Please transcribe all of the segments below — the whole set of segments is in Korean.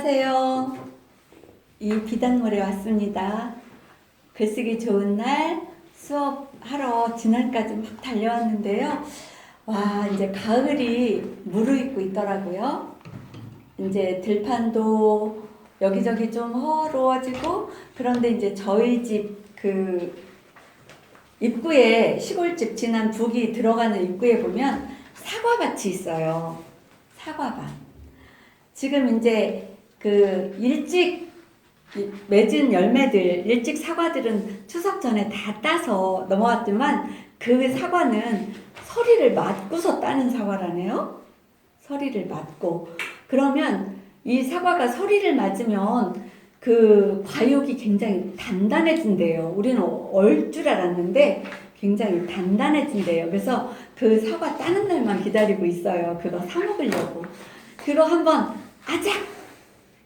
안녕하세요. 이 비단몰에 왔습니다. 글쓰기 좋은 날 수업하러 진안까지 막 달려왔는데요. 와, 이제 가을이 무르익고 있더라고요. 이제 들판도 여기저기 좀 허로워지고, 그런데 이제 저희 집 입구에, 시골집 지난 북이 들어가는 입구에 보면 사과밭이 있어요. 사과밭. 지금 이제 일찍 맺은 열매들, 일찍 사과들은 추석 전에 다 따서 넘어왔지만 그 사과는 서리를 맞고서 따는 사과라네요. 서리를 맞고. 그러면 이 사과가 서리를 맞으면 그 과육이 굉장히 단단해진대요. 우리는 얼 줄 알았는데 굉장히 단단해진대요. 그래서 그 사과 따는 날만 기다리고 있어요. 그거 사 먹으려고. 그거 한번 아작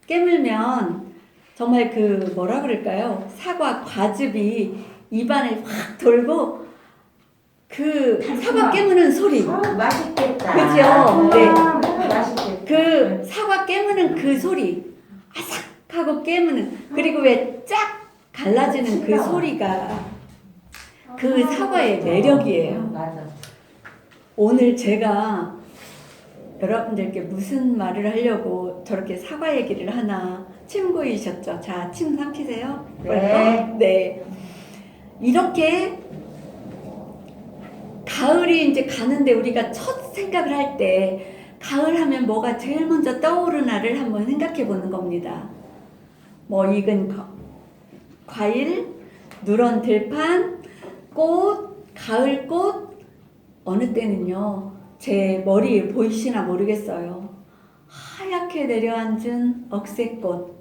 깨물면 정말 뭐라 그럴까요? 사과 과즙이 입안에 확 돌고 사과 깨무는 소리. 맛있겠다. 그죠? 네. 맛있겠다. 사과 깨무는 그 소리. 아삭 하고 깨무는. 그리고 왜 쫙 갈라지는 그 소리가 그 사과의 매력이에요. 맞아. 오늘 제가 여러분들께 무슨 말을 하려고 저렇게 사과 얘기를 하나. 침 고이셨죠? 자, 침 삼키세요. 네. 네. 이렇게 가을이 이제 가는데 우리가 첫 생각을 할 때 가을 하면 뭐가 제일 먼저 떠오르나를 한번 생각해 보는 겁니다. 뭐 익은 과일, 누런 들판, 꽃, 가을 꽃. 어느 때는요, 제 머리에 보이시나 모르겠어요. 하얗게 내려앉은 억새꽃.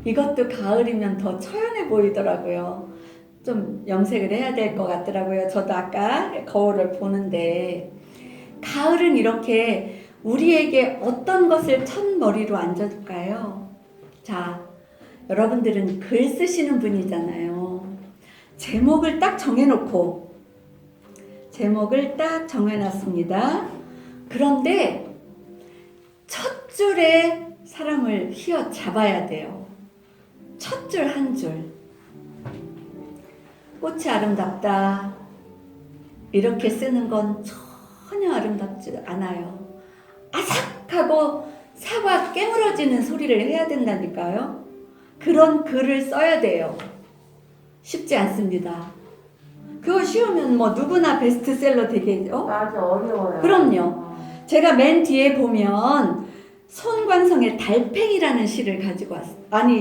이것도 가을이면 더 처연해 보이더라고요. 좀 염색을 해야 될 것 같더라고요. 저도 아까 거울을 보는데. 가을은 이렇게 우리에게 어떤 것을 첫머리로 앉아줄까요? 자, 여러분들은 글 쓰시는 분이잖아요. 제목을 딱 정해놨습니다. 그런데 첫 줄에 사람을 휘어잡아야 돼요. 첫 줄 한 줄. 꽃이 아름답다. 이렇게 쓰는 건 전혀 아름답지 않아요. 아삭하고 사과 깨물어지는 소리를 해야 된다니까요. 그런 글을 써야 돼요. 쉽지 않습니다. 그거 쉬우면 뭐 누구나 베스트셀러 되겠죠? 맞아, 어려워요. 그럼요. 제가 맨 뒤에 보면 손광성의 달팽이라는 시를 가지고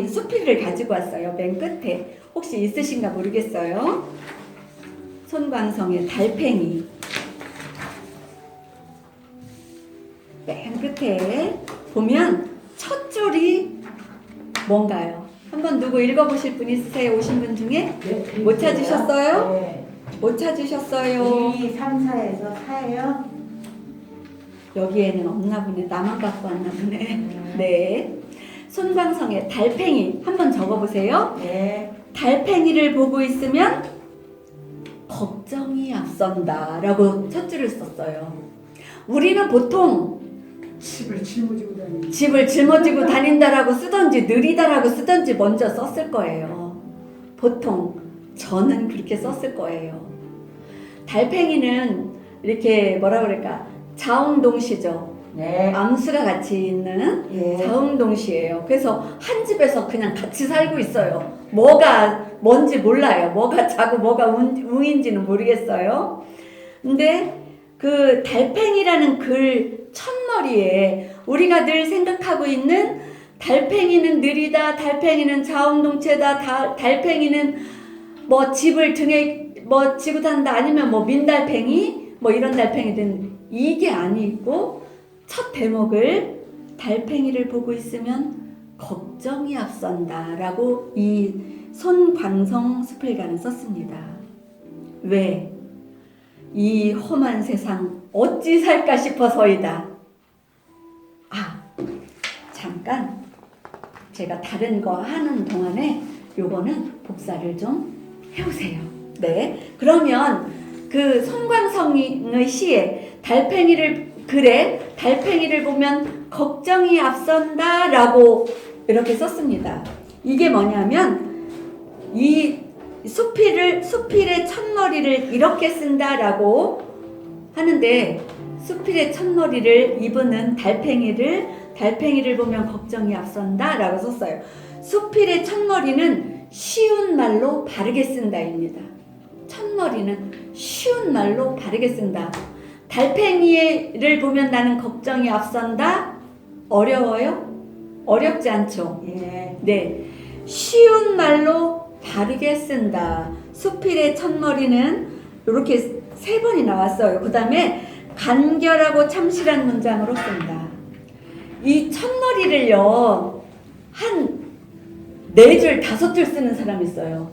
수필을 가지고 왔어요. 맨 끝에. 혹시 있으신가 모르겠어요. 손광성의 달팽이. 맨 끝에 보면 첫 줄이 뭔가요? 한번 누구 읽어보실 분 있으세요? 오신 분 중에? 네, 못 찾으셨어요? 네. 못 찾으셨어요? 2, 3, 4에서 4예요? 여기에는 없나 보네. 나만 갖고 왔나 보네. 네. 손광성의 달팽이 한번 적어보세요. 네. 달팽이를 보고 있으면 걱정이 앞선다 라고 첫 줄을 썼어요. 우리는 보통 집을 짊어지고 다닌다라고 쓰던지 느리다라고 쓰던지 먼저 썼을 거예요. 보통 저는 그렇게 썼을 거예요. 달팽이는 이렇게 뭐라 그럴까, 자웅동시죠. 네. 암수가 같이 있는 자웅동시예요. 그래서 한 집에서 그냥 같이 살고 있어요. 뭐가 뭔지 몰라요. 뭐가 자고 뭐가 웅인지는 모르겠어요. 근데 그 달팽이라는 글 첫머리에 우리가 늘 생각하고 있는 달팽이는 느리다, 달팽이는 자웅동체다, 달팽이는 뭐 집을 등에 뭐 지고 산다, 아니면 뭐 민달팽이 뭐 이런 달팽이든, 이게 아니고 첫 대목을 달팽이를 보고 있으면 걱정이 앞선다 라고 이 손광성 수필가는 썼습니다. 왜? 이 험한 세상 어찌 살까 싶어서이다. 잠깐 제가 다른 거 하는 동안에 요거는 복사를 좀 해오세요. 네, 그러면 그 손광성의 시에 달팽이를 보면 걱정이 앞선다 라고 이렇게 썼습니다. 이게 뭐냐면 이 수필의 첫머리를 이렇게 쓴다라고 하는데, 수필의 첫머리를 이분은 달팽이를 보면 걱정이 앞선다 라고 썼어요. 수필의 첫머리는 쉬운 말로 바르게 쓴다입니다. 첫머리는 쉬운 말로 바르게 쓴다. 달팽이를 보면 나는 걱정이 앞선다. 어려워요? 어렵지 않죠? 예. 네, 쉬운 말로 바르게 쓴다. 수필의 첫머리는 이렇게 3번이 나왔어요. 그 다음에 간결하고 참실한 문장으로 쓴다. 이 첫머리를요, 한 4줄, 5줄 쓰는 사람이 있어요.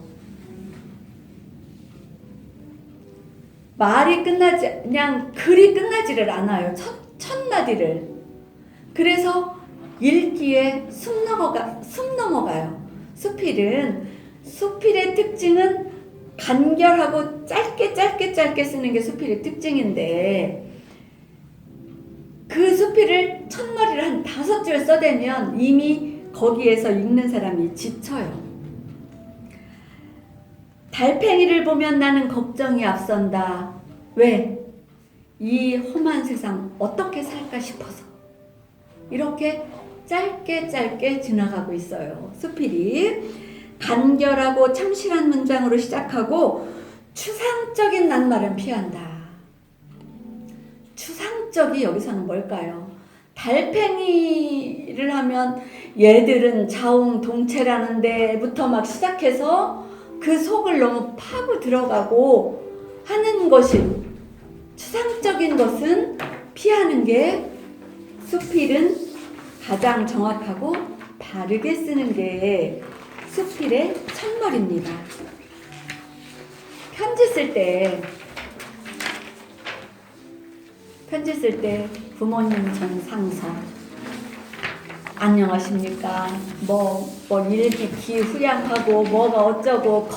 말이 그냥 글이 끝나지를 않아요. 첫 마디를. 그래서 읽기에 숨 넘어가요. 수필의 특징은 간결하고 짧게 쓰는 게 수필의 특징인데, 그 수필을 첫머리를 한 5줄 써대면 이미 거기에서 읽는 사람이 지쳐요. 달팽이를 보면 나는 걱정이 앞선다. 왜? 이 험한 세상 어떻게 살까 싶어서. 이렇게 짧게 지나가고 있어요. 수필이 간결하고 참실한 문장으로 시작하고 추상적인 낱말은 피한다. 추상적이 여기서는 뭘까요? 달팽이를 하면 얘들은 자웅동체라는 데부터 막 시작해서 그 속을 너무 파고 들어가고 하는 것이, 추상적인 것은 피하는 게 수필은 가장 정확하고 바르게 쓰는 게 수필의 첫머리입니다. 편지 쓸 때 부모님 전상서 안녕하십니까, 일기 기후양하고 뭐가 어쩌고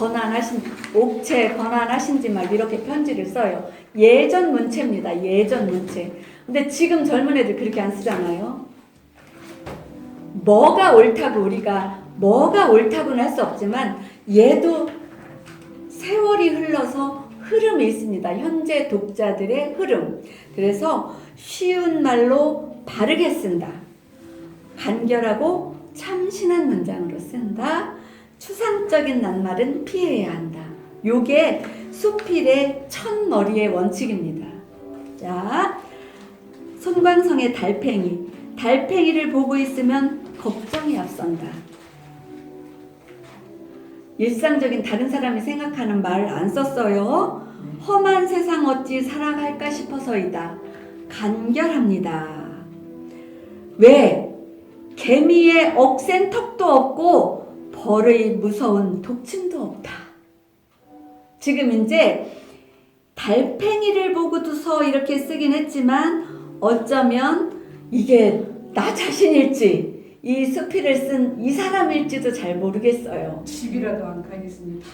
옥체 권한하신지 막 이렇게 편지를 써요. 예전 문체입니다. 예전 문체. 근데 지금 젊은 애들 그렇게 안 쓰잖아요. 우리가 뭐가 옳다고는 할 수 없지만 얘도 세월이 흘러서 흐름이 있습니다. 현재 독자들의 흐름. 그래서 쉬운 말로 바르게 쓴다. 간결하고 참신한 문장으로 쓴다. 추상적인 낱말은 피해야 한다. 요게 수필의 첫머리의 원칙입니다. 자, 손광성의 달팽이를 보고 있으면 걱정이 앞선다. 일상적인 다른 사람이 생각하는 말 안 썼어요. 험한 세상 어찌 살아갈까 싶어서이다. 간결합니다. 왜? 개미의 억센 턱도 없고 벌의 무서운 독침도 없다. 지금 이제 달팽이를 보고서 이렇게 쓰긴 했지만 어쩌면 이게 나 자신일지, 이 수필을 쓴 이 사람일지도 잘 모르겠어요. 집이라도 안 가겠습니다.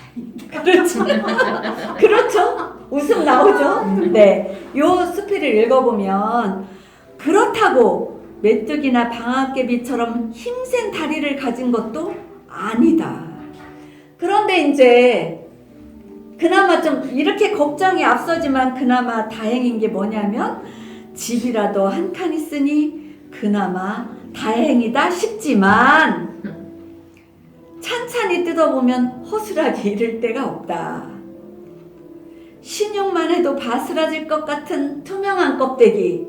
그렇죠. 그렇죠. 웃음 나오죠. 네, 요 수필을 읽어보면 그렇다고 메뚜기나 방앗개비처럼 힘센 다리를 가진 것도 아니다. 그런데 이제 그나마 좀 이렇게 걱정이 앞서지만 그나마 다행인 게 뭐냐면 집이라도 한 칸 있으니 그나마 다행이다 싶지만 찬찬히 뜯어보면 허술하게 이를 데가 없다. 신용만 해도 바스라질 것 같은 투명한 껍데기,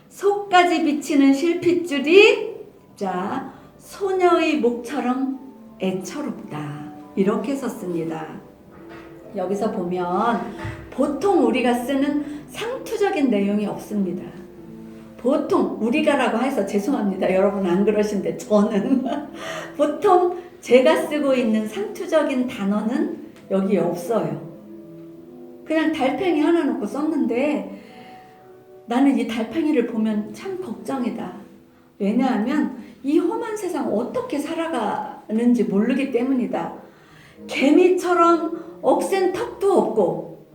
속까지 비치는 실핏줄이 소녀의 목처럼 애처롭다. 이렇게 썼습니다. 여기서 보면 보통 우리가 쓰는 상투적인 내용이 없습니다. 보통 우리가라고 해서 죄송합니다. 여러분 안 그러신데 저는 보통 제가 쓰고 있는 상투적인 단어는 여기에 없어요. 그냥 달팽이 하나 놓고 썼는데 나는 이 달팽이를 보면 참 걱정이다. 왜냐하면 이 험한 세상 어떻게 살아가는지 모르기 때문이다. 개미처럼 억센 턱도 없고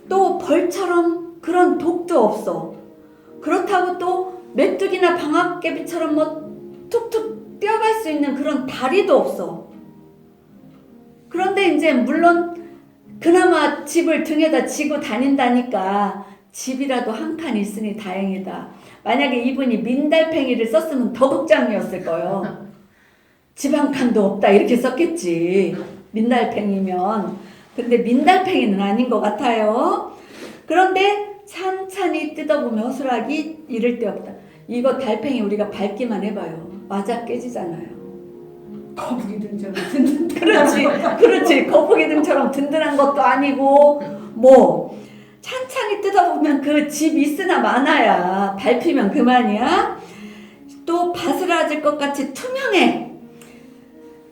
또 벌처럼 그런 독도 없어. 그렇다고 또 메뚜기나 방앗개비처럼 툭툭 뛰어갈 수 있는 그런 다리도 없어. 그런데 이제 물론 그나마 집을 등에다 지고 다닌다니까 집이라도 한 칸 있으니 다행이다. 만약에 이분이 민달팽이를 썼으면 더 걱정이었을 거예요. 집 한 칸도 없다 이렇게 썼겠지. 민달팽이면. 근데 민달팽이는 아닌 것 같아요. 그런데 찬찬히 뜯어보면 허술하기 이를 데 없다. 이거 달팽이 우리가 밟기만 해봐요. 맞아 깨지잖아요. 거북이 등처럼 든든. 그렇지. 거북이 등처럼 든든한 것도 아니고 뭐 찬찬히 뜯어보면 그 집 있으나 마나야. 밟히면 그만이야. 또 바스라질 것 같이 투명해.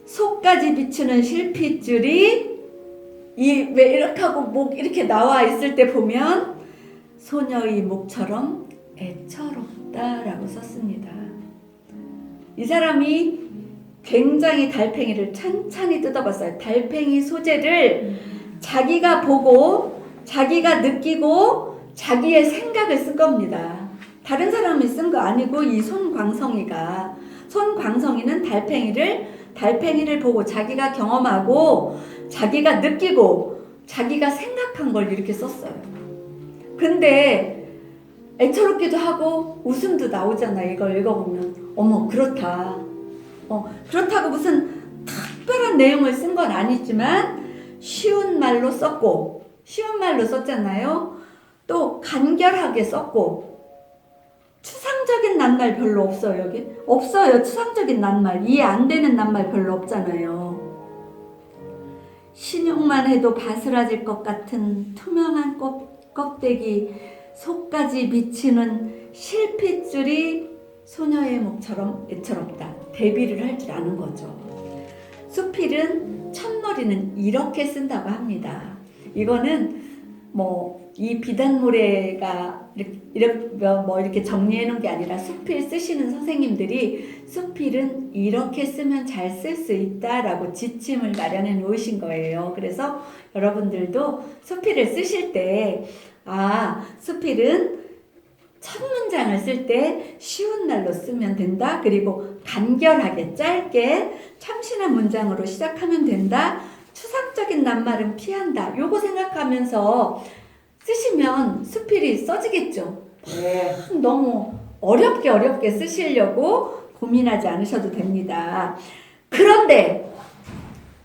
속까지 비추는 실핏줄이 이 왜 이렇게 하고 목 이렇게 나와 있을 때 보면 소녀의 목처럼 애처롭다라고 썼습니다. 이 사람이 굉장히 달팽이를 찬찬히 뜯어봤어요. 달팽이 소재를 자기가 보고 자기가 느끼고 자기의 생각을 쓴 겁니다. 다른 사람이 쓴 거 아니고 이 손광성이는 달팽이를 보고 자기가 경험하고 자기가 느끼고 자기가 생각한 걸 이렇게 썼어요. 근데 애처롭기도 하고 웃음도 나오잖아. 이걸 읽어보면 어머 그렇다. 그렇다고 무슨 특별한 내용을 쓴 건 아니지만 쉬운 말로 썼잖아요. 또 간결하게 썼고 추상적인 낱말 별로 없어요. 여기 없어요. 추상적인 낱말 이해 안 되는 낱말 별로 없잖아요. 신용만 해도 바스라질 것 같은 투명한 껍데기 속까지 비치는 실핏줄이 소녀의 목처럼 애처롭다. 대비를 할 줄 아는 거죠. 수필은 첫머리는 이렇게 쓴다고 합니다. 이거는 뭐 이 비단모래가 이렇게 정리해 놓은 게 아니라 수필 쓰시는 선생님들이 수필은 이렇게 쓰면 잘 쓸 수 있다라고 지침을 마련해 놓으신 거예요. 그래서 여러분들도 수필을 쓰실 때 수필은 첫 문장을 쓸 때 쉬운 말로 쓰면 된다. 그리고 간결하게 짧게 참신한 문장으로 시작하면 된다. 추상적인 낱말은 피한다. 요거 생각하면서 쓰시면 수필이 써지겠죠. 네. 너무 어렵게 쓰시려고 고민하지 않으셔도 됩니다. 그런데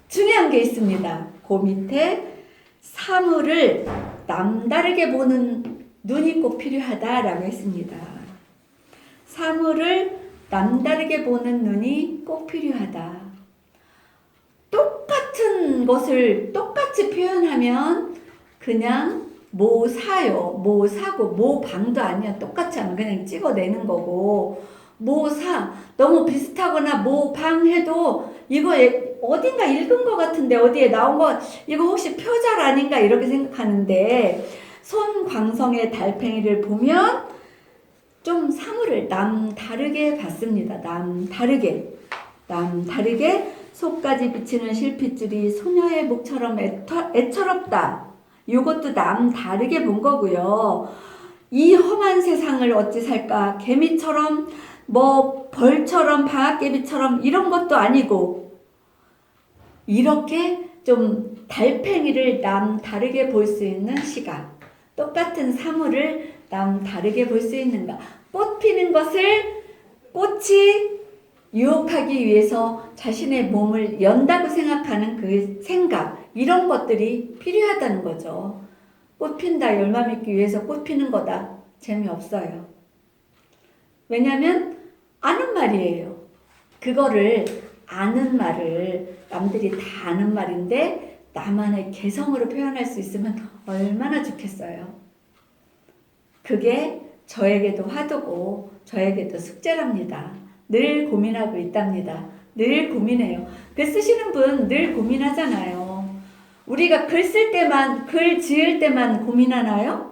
중요한 게 있습니다. 그 밑에 사물을 남다르게 보는 눈이 꼭 필요하다라고 했습니다. 사물을 남다르게 보는 눈이 꼭 필요하다. 똑같은 것을 똑같이 표현하면 그냥 뭐 사요, 뭐 사고, 뭐 방도 아니야. 똑같이 하면 그냥 찍어내는 거고, 뭐 사, 너무 비슷하거나 뭐 방 해도 이거 어딘가 읽은 것 같은데 어디에 나온 거 이거 혹시 표절 아닌가 이렇게 생각하는데 손광성의 달팽이를 보면 좀 사물을 남다르게 봤습니다. 남다르게 속까지 비치는 실핏줄이 소녀의 목처럼 애처롭다. 이것도 남다르게 본 거고요. 이 험한 세상을 어찌 살까? 개미처럼 뭐 벌처럼 방앗개비처럼 이런 것도 아니고 이렇게 좀 달팽이를 남다르게 볼 수 있는 시각. 똑같은 사물을 남다르게 볼 수 있는가. 꽃 피는 것을 꽃이 유혹하기 위해서 자신의 몸을 연다고 생각하는 그 생각, 이런 것들이 필요하다는 거죠. 꽃 핀다, 열매 맺기 위해서 꽃 피는 거다. 재미없어요. 왜냐하면 아는 말이에요. 그거를 아는 말을 남들이 다 아는 말인데 나만의 개성으로 표현할 수 있으면 얼마나 좋겠어요. 그게 저에게도 화두고 저에게도 숙제랍니다. 늘 고민하고 있답니다. 늘 고민해요. 글 쓰시는 분 늘 고민하잖아요. 우리가 글 쓸 때만, 글 지을 때만 고민하나요?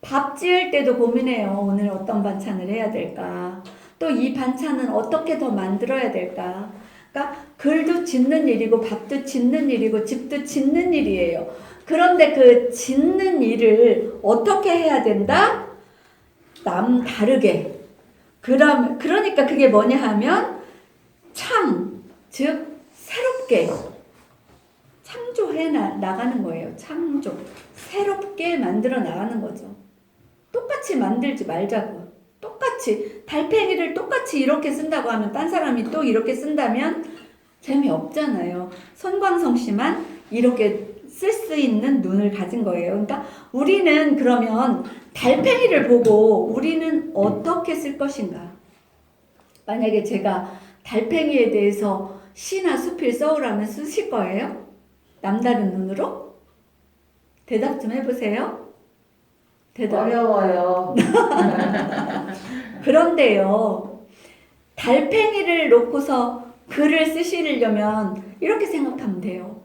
밥 지을 때도 고민해요. 오늘 어떤 반찬을 해야 될까? 또 이 반찬은 어떻게 더 만들어야 될까? 그러니까 글도 짓는 일이고 밥도 짓는 일이고 집도 짓는 일이에요. 그런데 그 짓는 일을 어떻게 해야 된다? 남다르게. 그러니까 그게 뭐냐 하면 즉 새롭게 창조해 나가는 거예요. 창조. 새롭게 만들어 나가는 거죠. 똑같이 만들지 말자고. 똑같이 달팽이를 똑같이 이렇게 쓴다고 하면 딴 사람이 또 이렇게 쓴다면 재미없잖아요. 손광성 씨만 이렇게 쓸 수 있는 눈을 가진 거예요. 그러니까 우리는 그러면 달팽이를 보고 우리는 어떻게 쓸 것인가? 만약에 제가 달팽이에 대해서 시나 수필 써오라면 쓰실 거예요? 남다른 눈으로? 대답 좀 해보세요. 대답. 어려워요. 그런데요, 달팽이를 놓고서 글을 쓰시려면 이렇게 생각하면 돼요.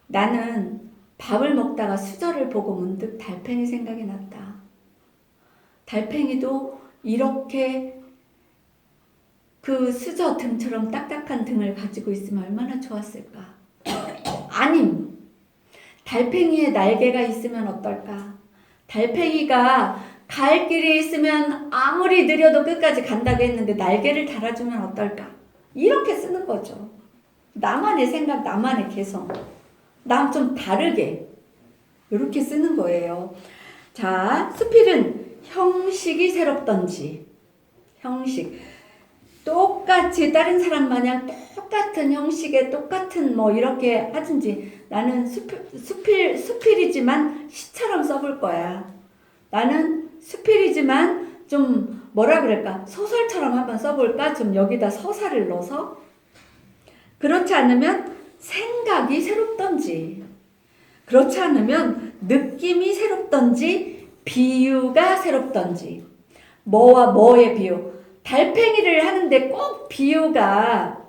나는 밥을 먹다가 수저를 보고 문득 달팽이 생각이 났다. 달팽이도 이렇게 그 수저 등처럼 딱딱한 등을 가지고 있으면 얼마나 좋았을까? 아님, 달팽이의 날개가 있으면 어떨까? 달팽이가 갈 길이 있으면 아무리 느려도 끝까지 간다고 했는데 날개를 달아주면 어떨까? 이렇게 쓰는 거죠. 나만의 생각, 나만의 개성. 남 좀 다르게 이렇게 쓰는 거예요. 자, 수필은 형식이 새롭던지 형식 똑같이 다른 사람 마냥 똑같은 형식에 똑같은 뭐 이렇게 하든지 나는 수필이지만 시처럼 써볼 거야. 나는 수필이지만 좀 뭐라 그럴까 소설처럼 한번 써볼까? 좀 여기다 서사를 넣어서 그렇지 않으면 생각이 새롭던지 그렇지 않으면 느낌이 새롭던지 비유가 새롭던지 뭐와 뭐의 비유 달팽이를 하는데 꼭 비유가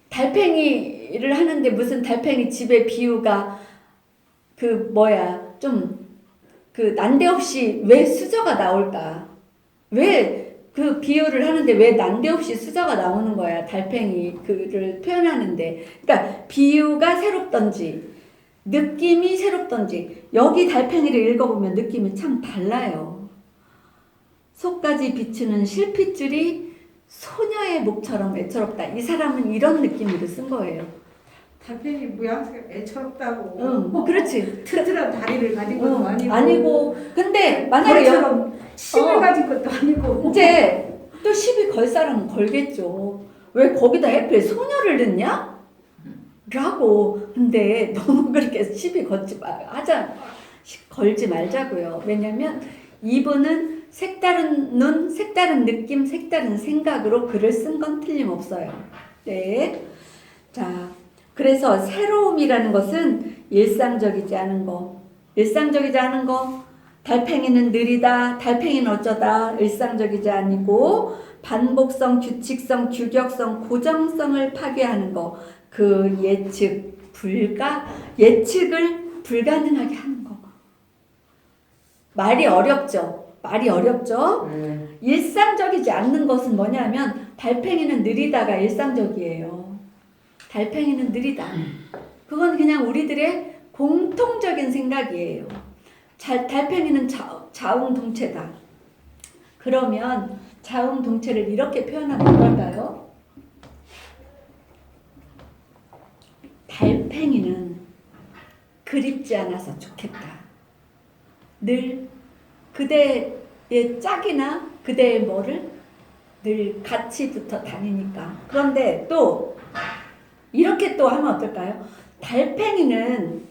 달팽이를 하는데 무슨 달팽이 집의 비유가 그 뭐야 좀 그 난데없이 왜 수저가 나올까 왜 그 비유를 하는데 왜 난데없이 수저가 나오는 거야 달팽이 그를 표현하는데 그러니까 비유가 새롭던지 느낌이 새롭던지 여기 달팽이를 읽어보면 느낌이 참 달라요. 속까지 비추는 실핏줄이 소녀의 목처럼 애처롭다. 이 사람은 이런 느낌으로 쓴 거예요. 달팽이 모양새가 애처롭다고. 응, 그렇지. 튼튼한 다리를 가진 것도 아니고. 아니고. 근데 만약에 벌처럼 힘을 가진 것도 아니고. 이제 또 시비 걸 사람은 걸겠죠. 왜 거기다 하필 소녀를 넣냐? 라고. 근데 너무 그렇게 시비 걸지 걸지 말자고요. 왜냐면 이분은 색다른 눈, 색다른 느낌, 색다른 생각으로 글을 쓴 건 틀림없어요. 네. 자, 그래서 새로움이라는 것은 일상적이지 않은 거. 일상적이지 않은 거. 달팽이는 느리다. 달팽이는 어쩌다. 일상적이지 아니고 반복성, 규칙성, 규격성, 고정성을 파괴하는 거. 그 예측을 불가능하게 하는 거. 말이 어렵죠. 말이 어렵죠. 일상적이지 않는 것은 뭐냐면 달팽이는 느리다가 일상적이에요. 달팽이는 느리다. 그건 그냥 우리들의 공통적인 생각이에요. 달팽이는 자웅동체다. 그러면 자웅동체를 이렇게 표현하면 어떨까요? 달팽이는 그립지 않아서 좋겠다. 늘 그대의 짝이나 그대의 뭐를 늘 같이 붙어 다니니까. 그런데 또 이렇게 또 하면 어떨까요? 달팽이는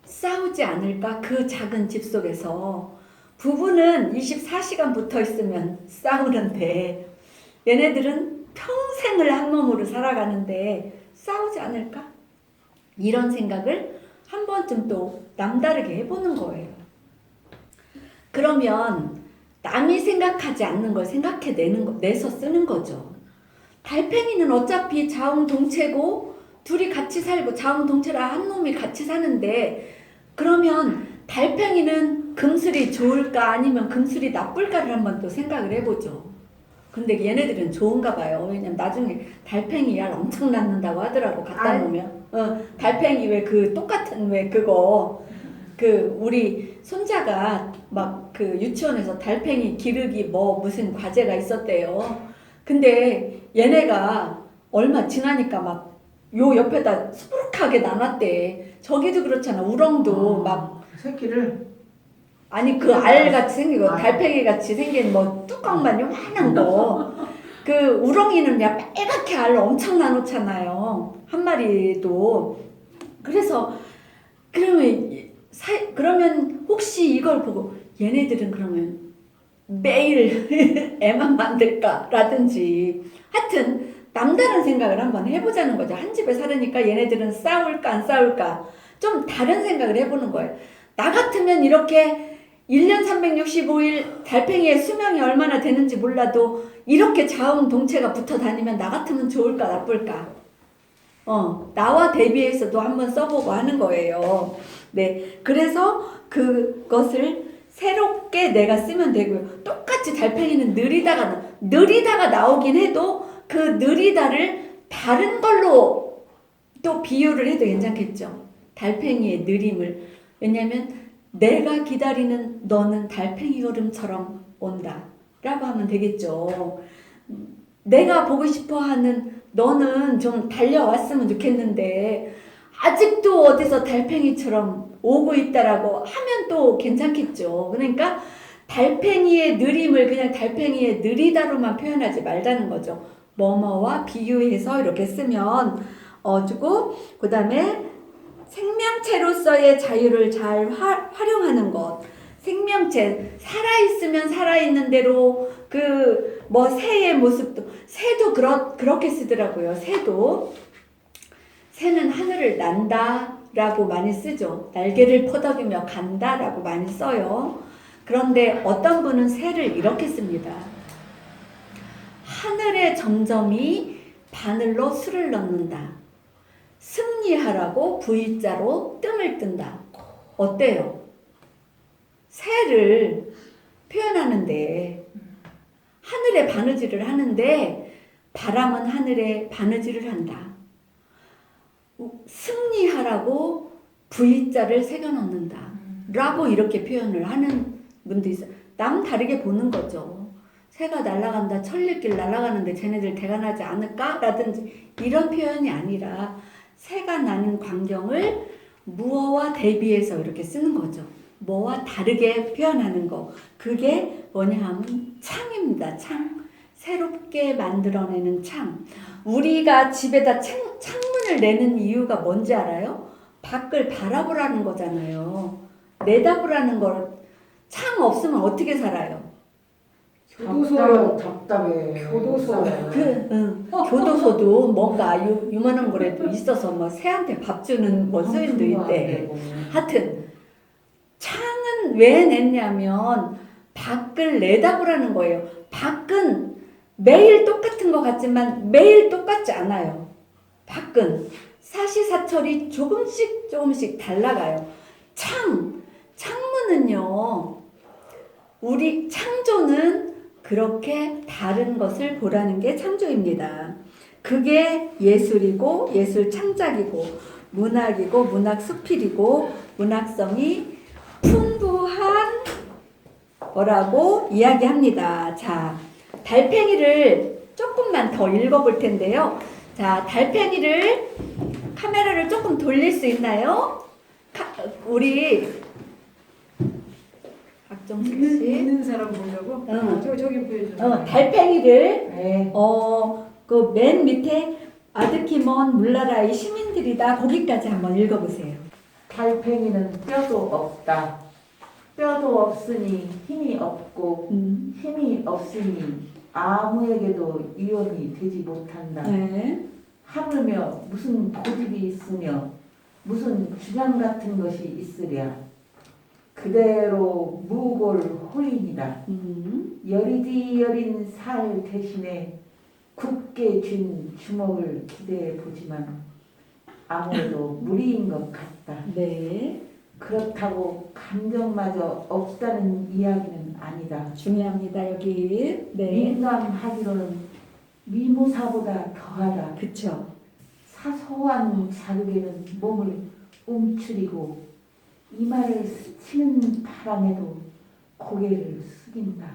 싸우지 않을까? 그 작은 집 속에서 부부는 24시간 붙어 있으면 싸우는데 얘네들은 평생을 한 몸으로 살아가는데 싸우지 않을까? 이런 생각을 한 번쯤 또 남다르게 해보는 거예요. 그러면 남이 생각하지 않는 걸 내서 쓰는 거죠. 달팽이는 어차피 자웅동체고 둘이 같이 살고 자웅동체라 한 놈이 같이 사는데 그러면 달팽이는 금슬이 좋을까 아니면 금슬이 나쁠까를 한번 또 생각을 해보죠. 근데 얘네들은 좋은가 봐요. 왜냐면 나중에 달팽이 알 엄청 낳는다고 하더라고 갖다 놓으면. 달팽이 왜 그 똑같은 왜 그거 그 우리 손자가 막 그 유치원에서 달팽이 기르기 뭐 무슨 과제가 있었대요. 근데 얘네가 얼마 지나니까 막 요 옆에다 수북하게 나눴대. 저기도 그렇잖아. 우렁도 막 새끼를 아니 그 알같이 생긴 거, 아. 달팽이 같이 생긴 뭐 뚜껑만 요만한 거. 그 우렁이는 야 빨갛게 알 엄청 나놓잖아요. 한 마리도. 그래서 그러면 혹시 이걸 보고 얘네들은 그러면 매일 애만 만들까라든지 하여튼 남다른 생각을 한번 해보자는 거죠. 한 집에 살으니까 얘네들은 싸울까 안 싸울까 좀 다른 생각을 해보는 거예요. 나 같으면 이렇게 1년 365일 달팽이의 수명이 얼마나 되는지 몰라도 이렇게 자웅동체가 붙어 다니면 나 같으면 좋을까 나쁠까? 나와 대비해서도 한번 써보고 하는 거예요. 네, 그래서 그것을 새롭게 내가 쓰면 되고요. 똑같이 달팽이는 느리다가 나오긴 해도 그 느리다를 다른 걸로 또 비유를 해도 괜찮겠죠. 달팽이의 느림을. 왜냐면 내가 기다리는 너는 달팽이 걸음처럼 온다 라고 하면 되겠죠. 내가 보고 싶어 하는 너는 좀 달려왔으면 좋겠는데 아직도 어디서 달팽이처럼 오고 있다라고 하면 또 괜찮겠죠. 그러니까 달팽이의 느림을 그냥 달팽이의 느리다로만 표현하지 말자는 거죠. 뭐뭐와 비유해서 이렇게 쓰면 주고 그 다음에 생명체로서의 자유를 잘 활용하는 것. 생명체 살아있으면 살아있는 대로 그 뭐 새의 모습도 새도 그렇게 쓰더라고요. 새는 하늘을 난다 라고 많이 쓰죠. 날개를 퍼덕이며 간다 라고 많이 써요. 그런데 어떤 분은 새를 이렇게 씁니다. 하늘의 점점이 바늘로 술을 넣는다. 승리하라고 V자로 뜸을 뜬다. 어때요? 새를 표현하는데 하늘에 바느질을 하는데 바람은 하늘에 바느질을 한다. 승리하라고 V자를 새겨 넣는다. 라고 이렇게 표현을 하는 분도 있어요. 남 다르게 보는 거죠. 새가 날아간다, 천리길 날아가는데 쟤네들 대관하지 않을까? 라든지 이런 표현이 아니라 새가 나는 광경을 무어와 대비해서 이렇게 쓰는 거죠. 뭐와 다르게 표현하는 거. 그게 뭐냐 하면 창입니다. 창. 새롭게 만들어내는 창. 우리가 집에다 창문을 내는 이유가 뭔지 알아요? 밖을 바라보라는 거잖아요. 내다보라는 걸 창 없으면 어떻게 살아요? 교도소요. 답답해. 교도소. 교도소도 뭔가 유만한 거라도 있어서 뭐 새한테 밥 주는 뭐 수인도 있대. 하여튼 창은 왜 냈냐면 밖을 내다보라는 거예요. 밖은 매일 똑같은 것 같지만 매일 똑같지 않아요. 밖은 사시사철이 조금씩 달라가요. 창문은요. 우리 창조는 그렇게 다른 것을 보라는 게 창조입니다. 그게 예술이고 예술 창작이고 문학이고 문학 수필이고 문학성이 풍부한 거라고 이야기합니다. 자, 달팽이를 조금만 더 읽어볼 텐데요. 자, 달팽이를 카메라를 조금 돌릴 수 있나요? 우리 박정식 씨. 있는 사람 보려고? 응. 저기 보여줘. 달팽이를 네. 그 맨 밑에 아득히 먼 물나라의 시민들이다. 거기까지 한번 읽어보세요. 달팽이는 뼈도 없다. 뼈도 없으니 힘이 없고 힘이 없으니 아무에게도 유언이 되지 못한다. 네. 하물며 무슨 고집이 있으며 무슨 주장 같은 것이 있으랴. 그대로 무골 호인이다. 여리디 여린 살 대신에 굳게 쥔 주먹을 기대해 보지만 아무래도 무리인 것 같다. 네. 그렇다고 감정마저 없다는 이야기는 아니다. 중요합니다. 여기. 네. 민감하기로는 미무사보다 더하다. 그쵸. 사소한 자극에는 몸을 움츠리고 이마를 스치는 바람에도 고개를 숙인다.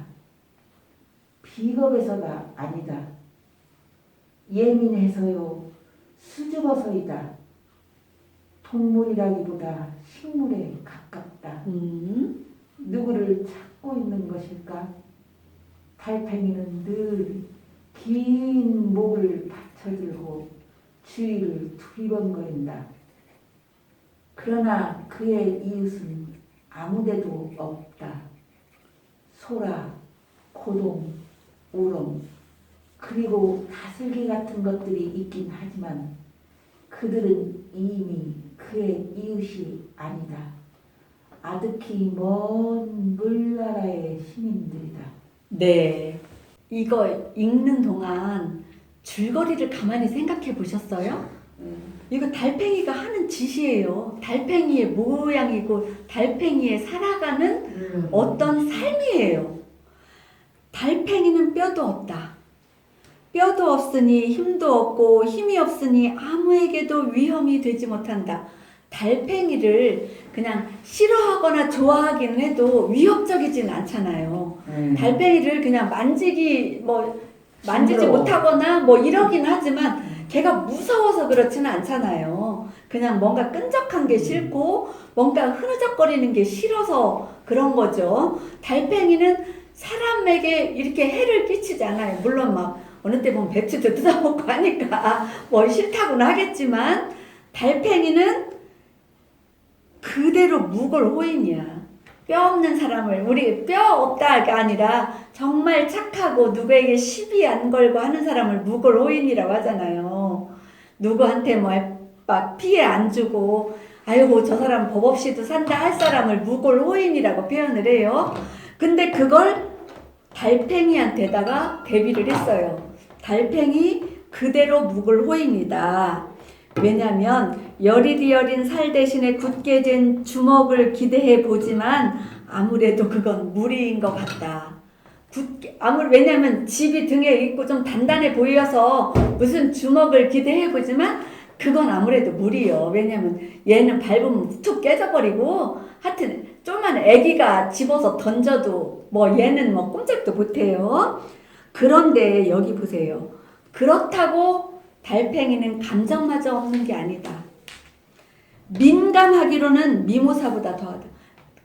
비겁에서가 아니다. 예민해서요 수줍어서이다. 동물이라기보다 식물에 가깝다. 누구를 찾고 있는 것일까? 달팽이는 늘 긴 목을 받쳐들고 주위를 두리번거린다. 그러나 그의 이웃은 아무데도 없다. 소라, 고동, 우렁, 그리고 다슬기 같은 것들이 있긴 하지만 그들은 이미 그의 이웃이 아니다. 아득히 먼 물나라의 시민들이다. 네. 이거 읽는 동안 줄거리를 가만히 생각해 보셨어요? 이거 달팽이가 하는 짓이에요. 달팽이의 모양이고 달팽이의 살아가는 어떤 삶이에요. 달팽이는 뼈도 없다. 뼈도 없으니 힘도 없고 힘이 없으니 아무에게도 위험이 되지 못한다. 달팽이를 그냥 싫어하거나 좋아하기는 해도 위협적이진 않잖아요. 달팽이를 그냥 만지지 힘들어. 못하거나 뭐 이러긴 하지만 걔가 무서워서 그렇지는 않잖아요. 그냥 뭔가 끈적한 게 싫고 뭔가 흐느적거리는 게 싫어서 그런 거죠. 달팽이는 사람에게 이렇게 해를 끼치지 않아요. 물론 막 어느 때 보면 배추도 뜯어먹고 하니까 뭐 싫다고는 하겠지만 달팽이는 그대로 묵을호인이야. 뼈 없는 사람을 우리 뼈 없다가 아니라 정말 착하고 누구에게 시비 안 걸고 하는 사람을 묵을호인이라고 하잖아요. 누구한테 막 피해 안 주고 아이고 저 사람 법 없이도 산다 할 사람을 묵을호인이라고 표현을 해요. 근데 그걸 달팽이한테다가 대비를 했어요. 달팽이 그대로 묵을호인이다. 왜냐면 열이 여린 살 대신에 굳게 된 주먹을 기대해 보지만 아무래도 그건 무리인 것 같다. 왜냐면 집이 등에 있고 좀 단단해 보여서 무슨 주먹을 기대해 보지만 그건 아무래도 무리요. 왜냐면 얘는 밟으면 툭 깨져버리고 하여튼 조그만 애기가 집어서 던져도 뭐 얘는 뭐 꼼짝도 못해요. 그런데 여기 보세요. 그렇다고 달팽이는 감정마저 없는 게 아니다. 민감하기로는 미모사보다 더하다.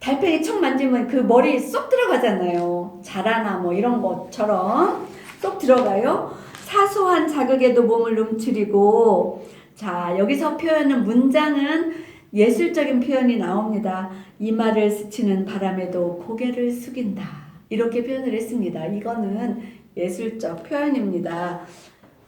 달팽이 척 만지면 그 머리 쏙 들어가잖아요. 자라나 뭐 이런 것처럼 쏙 들어가요. 사소한 자극에도 몸을 움츠리고 자 여기서 표현은 문장은 예술적인 표현이 나옵니다. 이마를 스치는 바람에도 고개를 숙인다. 이렇게 표현을 했습니다. 이거는 예술적 표현입니다.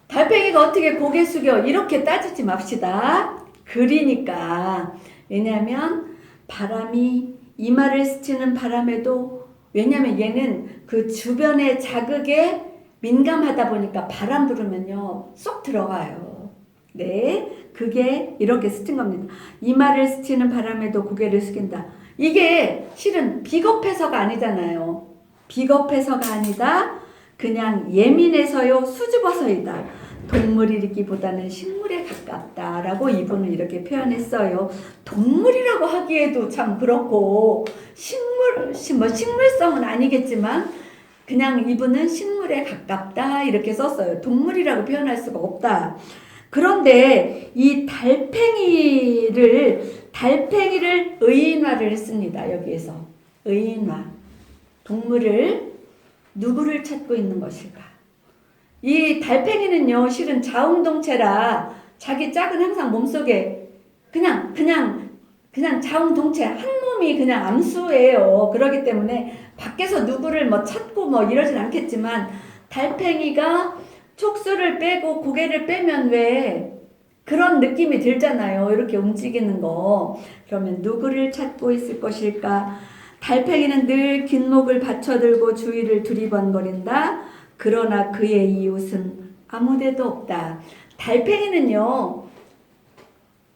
달팽이가 어떻게 고개 숙여 이렇게 따지지 맙시다. 그리니까 왜냐하면 바람이 이마를 스치는 바람에도 왜냐하면 얘는 그 주변의 자극에 민감하다 보니까 바람 불으면요 쏙 들어가요. 네, 그게 이렇게 스친 겁니다. 이마를 스치는 바람에도 고개를 숙인다. 이게 실은 비겁해서가 아니잖아요. 비겁해서가 아니다. 그냥 예민해서요 수줍어서이다. 동물이기보다는 식물에 가깝다라고 이분은 이렇게 표현했어요. 동물이라고 하기에도 참 그렇고 식물성은 아니겠지만 그냥 이분은 식물에 가깝다 이렇게 썼어요. 동물이라고 표현할 수가 없다. 그런데 이 달팽이를 의인화를 했습니다. 여기에서 의인화. 동물을 누구를 찾고 있는 것일까? 이 달팽이는요 실은 자웅동체라 자기 짝은 항상 몸속에 그냥 자웅동체 한 몸이 그냥 암수예요. 그렇기 때문에 밖에서 누구를 뭐 찾고 뭐 이러진 않겠지만 달팽이가 촉수를 빼고 고개를 빼면 왜 그런 느낌이 들잖아요. 이렇게 움직이는 거. 그러면 누구를 찾고 있을 것일까? 달팽이는 늘 긴 목을 받쳐들고 주위를 두리번거린다. 그러나 그의 이웃은 아무데도 없다. 달팽이는요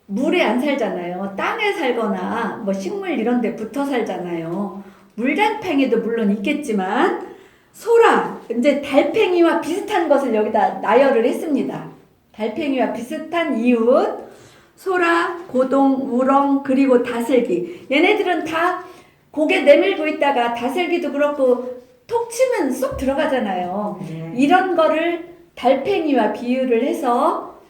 물에 안 살잖아요. 땅에 살거나 뭐 식물 이런 데 붙어 살잖아요. 물달팽이도 물론 있겠지만 소라 이제 달팽이와 비슷한 것을 여기다 나열을 했습니다. 달팽이와 비슷한 이웃 소라, 고동, 우렁 그리고 다슬기. 얘네들은 다 고개 내밀고 있다가 다슬기도 그렇고 톡 치면 쏙 들어가잖아요. 이런 거를 달팽이와 비유를 해서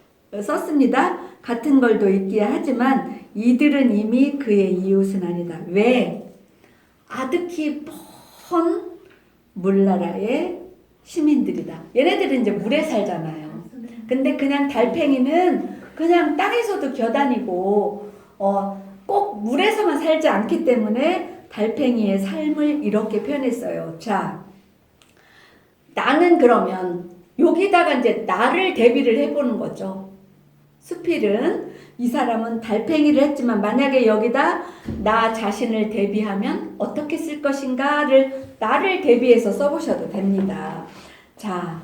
썼습니다. 같은 걸도 있기야 하지만 이들은 이미 그의 이웃은 아니다. 왜? 아득히 먼 물나라의 시민들이다. 얘네들은 이제 물에 살잖아요. 근데 그냥 달팽이는 그냥 땅에서도 겨다니고 꼭 물에서만 살지 않기 때문에 달팽이의 삶을 이렇게 표현했어요. 자, 나는 그러면 여기다가 이제 나를 대비를 해보는 거죠. 수필은 이 사람은 달팽이를 했지만 만약에 여기다 나 자신을 대비하면 어떻게 쓸 것인가를 나를 대비해서 써보셔도 됩니다. 자,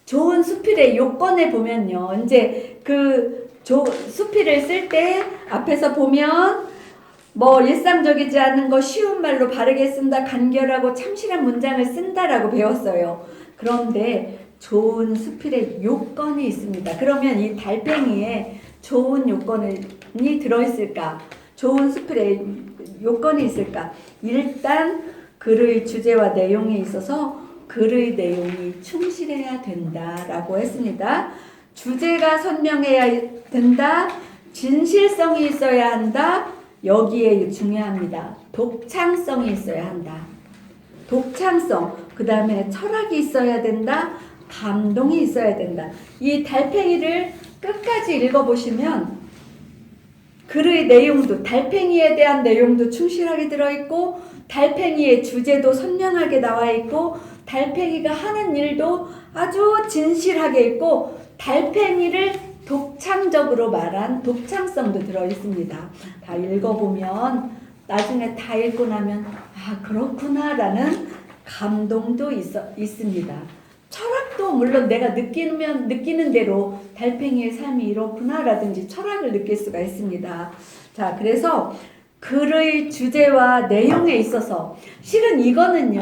좋은 수필의 요건에 보면요. 이제 그 수필을 쓸 때 앞에서 보면 뭐 일상적이지 않은 거 쉬운 말로 바르게 쓴다, 간결하고 참신한 문장을 쓴다라고 배웠어요. 그런데 좋은 수필의 요건이 있습니다. 그러면 이 달팽이에 좋은 요건이 들어있을까? 좋은 수필의 요건이 있을까? 일단 글의 주제와 내용에 있어서 글의 내용이 충실해야 된다라고 했습니다. 주제가 선명해야 된다. 진실성이 있어야 한다. 여기에 중요합니다. 독창성이 있어야 한다. 독창성, 그 다음에 철학이 있어야 된다. 감동이 있어야 된다. 이 달팽이를 끝까지 읽어보시면 글의 내용도 달팽이에 대한 내용도 충실하게 들어있고 달팽이의 주제도 선명하게 나와있고 달팽이가 하는 일도 아주 진실하게 있고 달팽이를 독창적으로 말한 독창성도 들어있습니다. 다 읽어보면 나중에 다 읽고 나면 아 그렇구나 라는 감동도 있습니다. 철학도 물론 내가 느끼는 대로 달팽이의 삶이 이렇구나 라든지 철학을 느낄 수가 있습니다. 자, 그래서 글의 주제와 내용에 있어서 실은 이거는요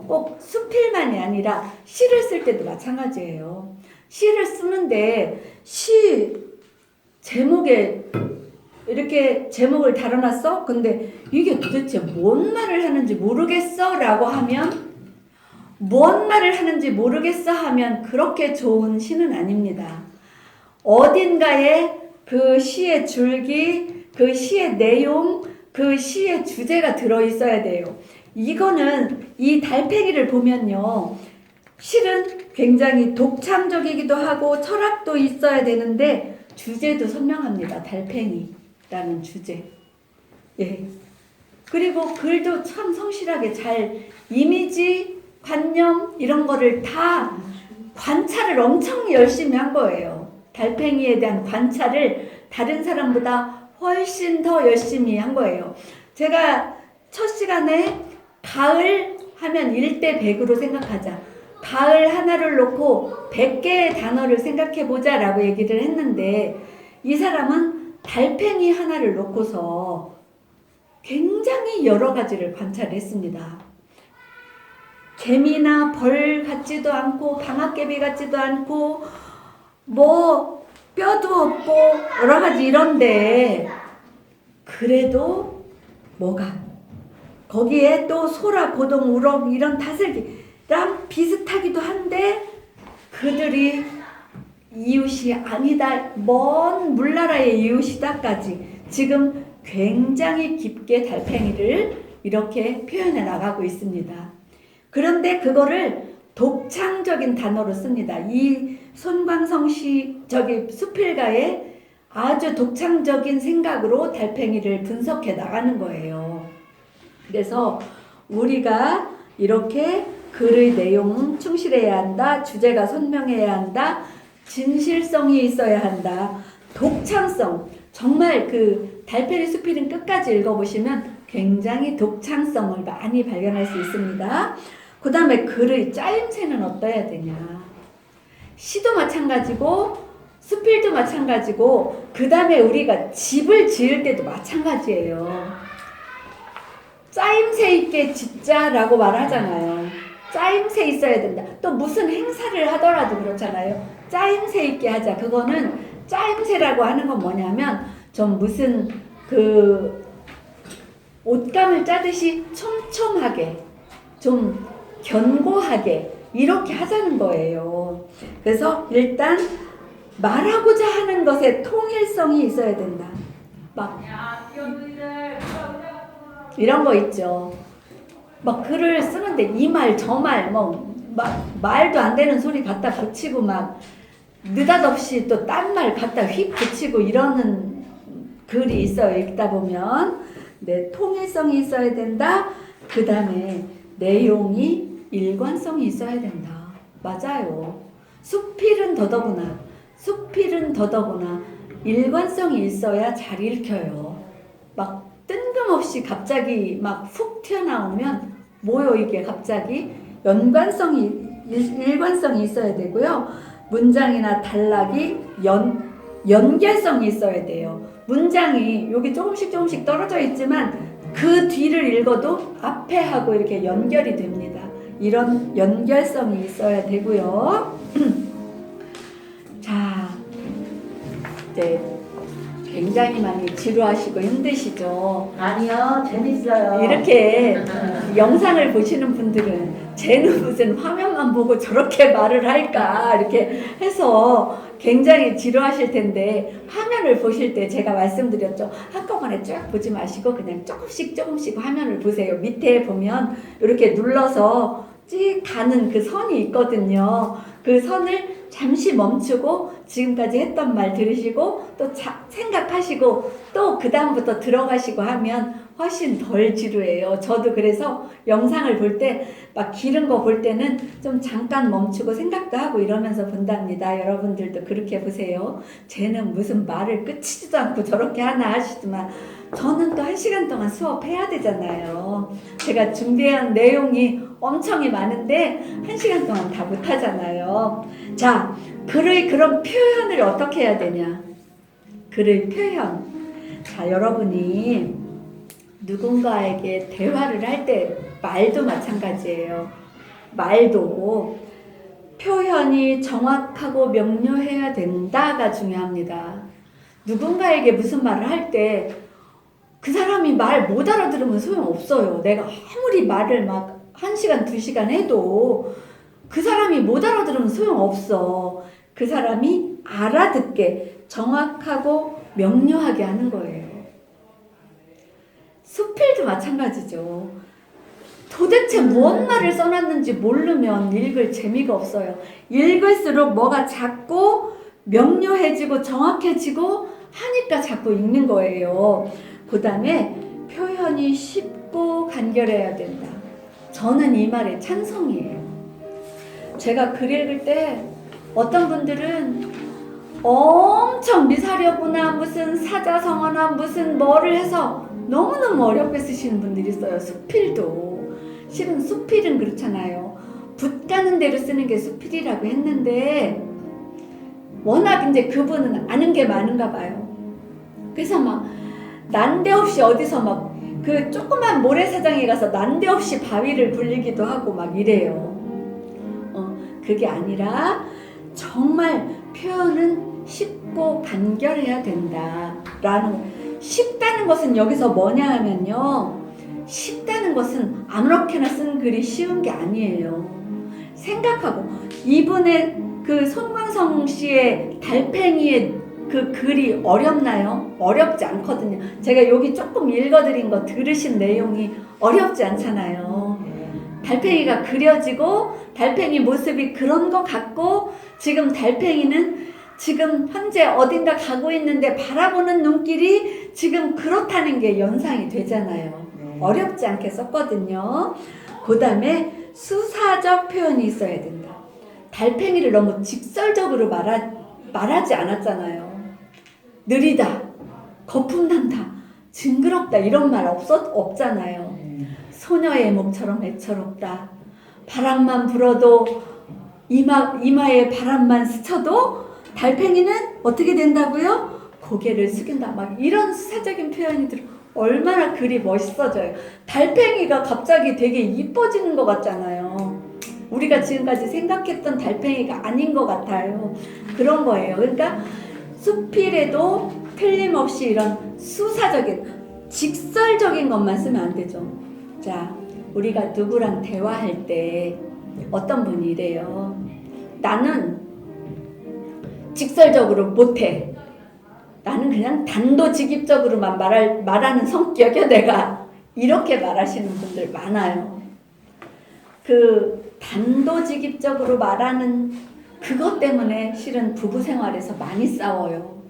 꼭 수필만이 아니라 시를 쓸 때도 마찬가지예요. 시를 쓰는데 시 제목에 이렇게 제목을 달아놨어? 근데 이게 도대체 뭔 말을 하는지 모르겠어 라고 하면 뭔 말을 하는지 모르겠어 하면 그렇게 좋은 시는 아닙니다. 어딘가에 그 시의 줄기, 그 시의 내용, 그 시의 주제가 들어있어야 돼요. 이거는 이 달팽이를 보면요. 실은 굉장히 독창적이기도 하고 철학도 있어야 되는데 주제도 선명합니다. 달팽이라는 주제. 예. 그리고 글도 참 성실하게 잘 이미지, 관념 이런 거를 다 관찰을 엄청 열심히 한 거예요. 달팽이에 대한 관찰을 다른 사람보다 훨씬 더 열심히 한 거예요. 제가 첫 시간에 가을 하면 1대 100으로 생각하자. 가을 하나를 놓고 100개의 단어를 생각해보자 라고 얘기를 했는데 이 사람은 달팽이 하나를 놓고서 굉장히 여러 가지를 관찰했습니다. 개미나 벌 같지도 않고 방앗개비 같지도 않고 뭐 뼈도 없고 여러 가지 이런데 그래도 뭐가 거기에 또 소라, 고동, 우럭 이런 다슬기랑 비슷하기도 한데 그들이 이웃이 아니다, 먼 물나라의 이웃이다까지 지금 굉장히 깊게 달팽이를 이렇게 표현해 나가고 있습니다. 그런데 그거를 독창적인 단어로 씁니다. 이 손광성 수필가의 아주 독창적인 생각으로 달팽이를 분석해 나가는 거예요. 그래서 우리가 이렇게 글의 내용 충실해야 한다. 주제가 선명해야 한다. 진실성이 있어야 한다. 독창성. 정말 그 달팽이 수필은 끝까지 읽어보시면 굉장히 독창성을 많이 발견할 수 있습니다. 그 다음에 글의 짜임새는 어떠해야 되냐. 시도 마찬가지고 수필도 마찬가지고 그 다음에 우리가 집을 지을 때도 마찬가지예요. 짜임새 있게 짓자라고 말하잖아요. 짜임새 있어야 된다. 또 무슨 행사를 하더라도 그렇잖아요. 짜임새 있게 하자. 그거는 짜임새라고 하는 건 뭐냐면 좀 무슨 그 옷감을 짜듯이 촘촘하게 좀 견고하게 이렇게 하자는 거예요. 그래서 일단 말하고자 하는 것에 통일성이 있어야 된다. 막 이런 거 있죠. 막 글을 쓰는데 이 말 저 말 뭐 말도 안 되는 소리 갖다 붙이고 막 느닷없이 또 딴 말 갖다 휙 붙이고 이러는 글이 있어요. 읽다 보면 네, 통일성이 있어야 된다. 그 다음에 내용이 일관성이 있어야 된다. 맞아요. 수필은 더더구나 일관성이 있어야 잘 읽혀요. 막 뜬금없이 갑자기 막 훅 튀어나오면 뭐요 이게 갑자기 일관성이 있어야 되고요. 문장이나 단락이 연결성이 있어야 돼요. 문장이 여기 조금씩 떨어져 있지만 그 뒤를 읽어도 앞에 하고 이렇게 연결이 됩니다. 이런 연결성이 있어야 되고요. 자, 이제 굉장히 많이 지루하시고 힘드시죠? 아니요, 재밌어요. 이렇게 영상을 보시는 분들은 쟤는 무슨 화면만 보고 저렇게 말을 할까 이렇게 해서 굉장히 지루하실 텐데 화면을 보실 때 제가 말씀드렸죠. 한꺼번에 쭉 보지 마시고 그냥 조금씩 화면을 보세요. 밑에 보면 이렇게 눌러서 찍 가는 그 선이 있거든요. 그 선을 잠시 멈추고 지금까지 했던 말 들으시고 또 생각하시고 또 그 다음부터 들어가시고 하면 훨씬 덜 지루해요. 저도 그래서 영상을 볼 때 막 길은 거 볼 때는 좀 잠깐 멈추고 생각도 하고 이러면서 본답니다. 여러분들도 그렇게 보세요. 쟤는 무슨 말을 끝이지도 않고 저렇게 하나 하시지만 저는 또 1시간 동안 수업해야 되잖아요. 제가 준비한 내용이 엄청이 많은데 1시간 동안 다 못하잖아요. 자, 글의 그런 표현을 어떻게 해야 되냐? 글의 표현. 자, 여러분이 누군가에게 대화를 할 때 말도 마찬가지예요. 말도 표현이 정확하고 명료해야 된다가 중요합니다. 누군가에게 무슨 말을 할 때 그 사람이 말 못 알아들으면 소용없어요. 내가 아무리 말을 막 1시간, 2시간 해도 그 사람이 못 알아들으면 소용없어. 그 사람이 알아듣게 정확하고 명료하게 하는 거예요. 수필도 마찬가지죠. 도대체 무슨 말을 써놨는지 모르면 읽을 재미가 없어요. 읽을수록 뭐가 자꾸 명료해지고 정확해지고 하니까 자꾸 읽는 거예요. 그 다음에 표현이 쉽고 간결해야 된다. 저는 이 말에 찬성이에요. 제가 글 읽을 때 어떤 분들은 엄청 미사려구나 무슨 사자성어나 무슨 뭐를 해서 너무너무 어렵게 쓰시는 분들이 있어요. 수필도. 실은 수필은 그렇잖아요. 붓 가는 대로 쓰는 게 수필이라고 했는데 워낙 이제 그분은 아는 게 많은가 봐요. 그래서 막 난데없이 어디서 막 그 조그만 모래사장에 가서 난데없이 바위를 굴리기도 하고 막 이래요. 그게 아니라 정말 표현은 쉽고 간결해야 된다라는. 쉽다는 것은 여기서 뭐냐 하면요, 쉽다는 것은 아무렇게나 쓴 글이 쉬운 게 아니에요. 생각하고 이분의 그 손광성 씨의 달팽이의 그 글이 어렵나요? 어렵지 않거든요. 제가 여기 조금 읽어드린 거 들으신 내용이 어렵지 않잖아요. 달팽이가 그려지고 달팽이 모습이 그런 것 같고 지금 달팽이는 지금 현재 어딘가 가고 있는데 바라보는 눈길이 지금 그렇다는 게 연상이 되잖아요. 어렵지 않게 썼거든요. 그 다음에 수사적 표현이 있어야 된다. 달팽이를 너무 직설적으로 말하지 않았잖아요. 느리다, 거품난다, 징그럽다 이런 말 없잖아요. 소녀의 목처럼 애처롭다. 바람만 불어도 이마에 바람만 스쳐도 달팽이는 어떻게 된다고요? 고개를 숙인다. 막 이런 수사적인 표현이 들어 얼마나 글이 멋있어져요. 달팽이가 갑자기 되게 이뻐지는 것 같잖아요. 우리가 지금까지 생각했던 달팽이가 아닌 것 같아요. 그런 거예요. 그러니까 수필에도 틀림없이 이런 수사적인 직설적인 것만 쓰면 안 되죠. 자, 우리가 누구랑 대화할 때 어떤 분이 이래요. 나는 직설적으로 못해. 나는 그냥 단도직입적으로만 말하는 성격이야 내가. 이렇게 말하시는 분들 많아요. 그 단도직입적으로 말하는 그것 때문에 실은 부부 생활에서 많이 싸워요.